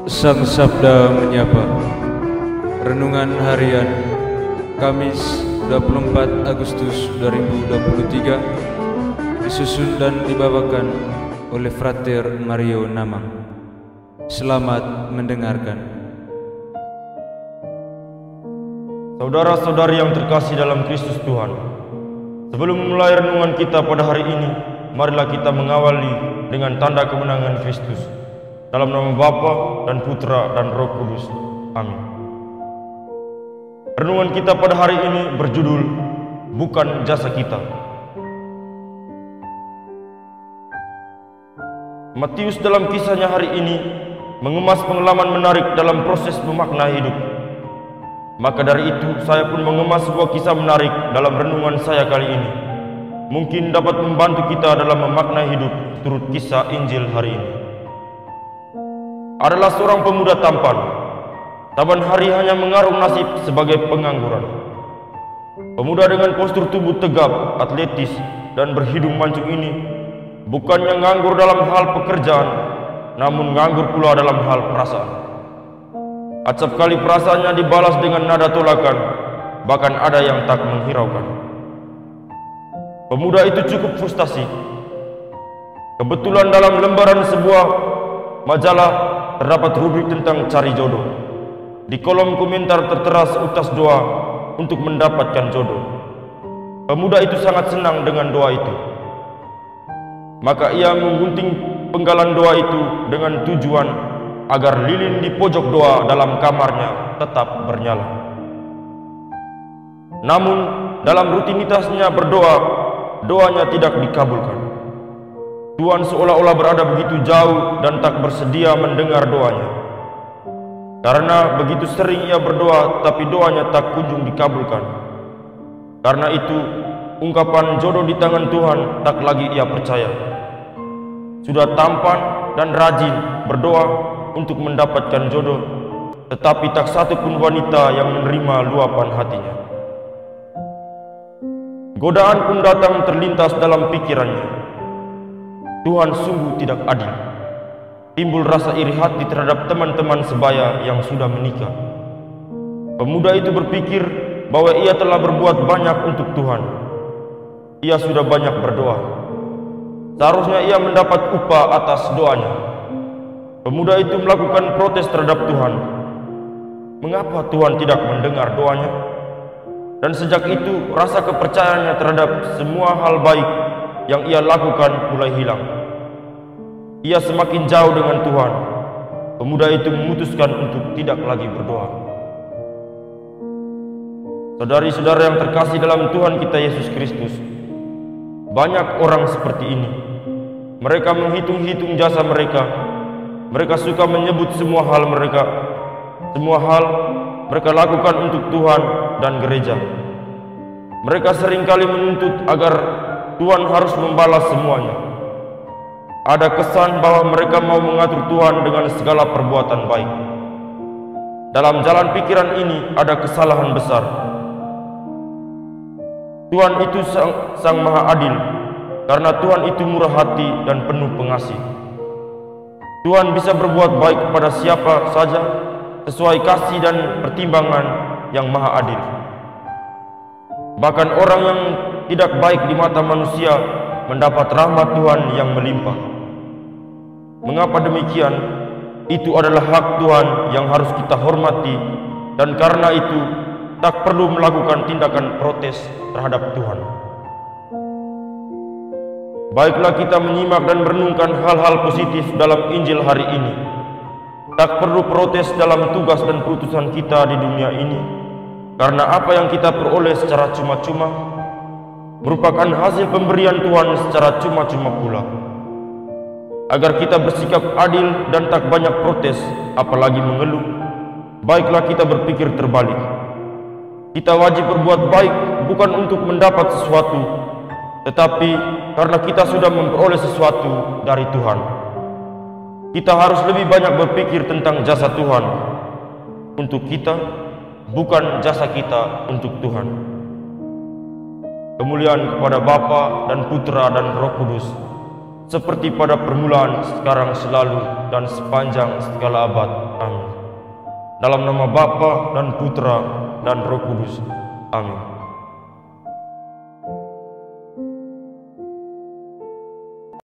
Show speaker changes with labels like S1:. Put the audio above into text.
S1: Sang Sabda Menyapa. Renungan Harian Kamis 24 Agustus 2023 disusun dan dibawakan oleh Frater Mario Namang. Selamat mendengarkan.
S2: Saudara-saudari yang terkasih dalam Kristus Tuhan, sebelum memulai renungan kita pada hari ini, marilah kita mengawali dengan tanda kemenangan Kristus. Dalam nama Bapa dan Putra dan Roh Kudus. Amin. Renungan kita pada hari ini berjudul Bukan Jasa Kita. Matius dalam kisahnya hari ini mengemas pengalaman menarik dalam proses memaknai hidup. Maka dari itu saya pun mengemas sebuah kisah menarik dalam renungan saya kali ini. Mungkin dapat membantu kita dalam memaknai hidup turut kisah Injil hari ini. Adalah seorang pemuda tampan hari hanya mengarung nasib sebagai pengangguran. Pemuda dengan postur tubuh tegap, atletis, dan berhidung mancung ini bukannya nganggur dalam hal pekerjaan, namun nganggur pula dalam hal perasaan. Acap kali perasaannya dibalas dengan nada tolakan, bahkan ada yang tak menghiraukan. Pemuda itu cukup frustasi. Kebetulan dalam lembaran sebuah majalah terdapat rubrik tentang cari jodoh. Di kolom komentar tertera seutas doa untuk mendapatkan jodoh. Pemuda itu sangat senang dengan doa itu. Maka ia menggunting penggalan doa itu dengan tujuan agar lilin di pojok doa dalam kamarnya tetap bernyala. Namun dalam rutinitasnya berdoa, doanya tidak dikabulkan. Tuhan seolah-olah berada begitu jauh dan tak bersedia mendengar doanya. Karena begitu sering ia berdoa, tapi doanya tak kunjung dikabulkan. Karena itu, ungkapan jodoh di tangan Tuhan tak lagi ia percaya. Sudah tampan dan rajin berdoa untuk mendapatkan jodoh, tetapi tak satu pun wanita yang menerima luapan hatinya. Godaan pun datang terlintas dalam pikirannya. Tuhan sungguh tidak adil. Timbul rasa iri hati terhadap teman-teman sebaya yang sudah menikah. Pemuda itu berpikir bahwa ia telah berbuat banyak untuk Tuhan. Ia sudah banyak berdoa. Seharusnya ia mendapat upah atas doanya. Pemuda itu melakukan protes terhadap Tuhan. Mengapa Tuhan tidak mendengar doanya? Dan sejak itu rasa kepercayaannya terhadap semua hal baik yang ia lakukan mulai hilang. Ia semakin jauh dengan Tuhan. Pemuda itu memutuskan untuk tidak lagi berdoa. Saudari-saudara yang terkasih dalam Tuhan kita Yesus Kristus, banyak orang seperti ini. Mereka menghitung-hitung jasa mereka. Mereka suka menyebut semua hal mereka lakukan untuk Tuhan dan gereja. Mereka seringkali menuntut agar Tuhan harus membalas semuanya. Ada kesan bahwa mereka mau mengatur Tuhan dengan segala perbuatan baik. Dalam jalan pikiran ini ada kesalahan besar. Tuhan itu sang Maha Adil, karena Tuhan itu murah hati dan penuh pengasih. Tuhan bisa berbuat baik kepada siapa saja sesuai kasih dan pertimbangan yang Maha Adil. Bahkan orang yang tidak baik di mata manusia mendapat rahmat Tuhan yang melimpah. Mengapa demikian? Itu adalah hak Tuhan yang harus kita hormati, dan karena itu tak perlu melakukan tindakan protes terhadap Tuhan. Baiklah kita menyimak dan merenungkan hal-hal positif dalam Injil hari ini. Tak perlu protes dalam tugas dan keputusan kita di dunia ini, karena apa yang kita peroleh secara cuma-cuma merupakan hasil pemberian Tuhan secara cuma-cuma pula. Agar kita bersikap adil dan tak banyak protes, apalagi mengeluh, baiklah kita berpikir terbalik. Kita wajib berbuat baik bukan untuk mendapat sesuatu, tetapi karena kita sudah memperoleh sesuatu dari Tuhan. Kita harus lebih banyak berpikir tentang jasa Tuhan untuk kita, bukan jasa kita untuk Tuhan. Kemuliaan kepada Bapa dan Putra dan Roh Kudus, seperti pada permulaan, sekarang, selalu, dan sepanjang segala abad. Amin. Dalam nama Bapa dan Putra dan Roh Kudus. Amin.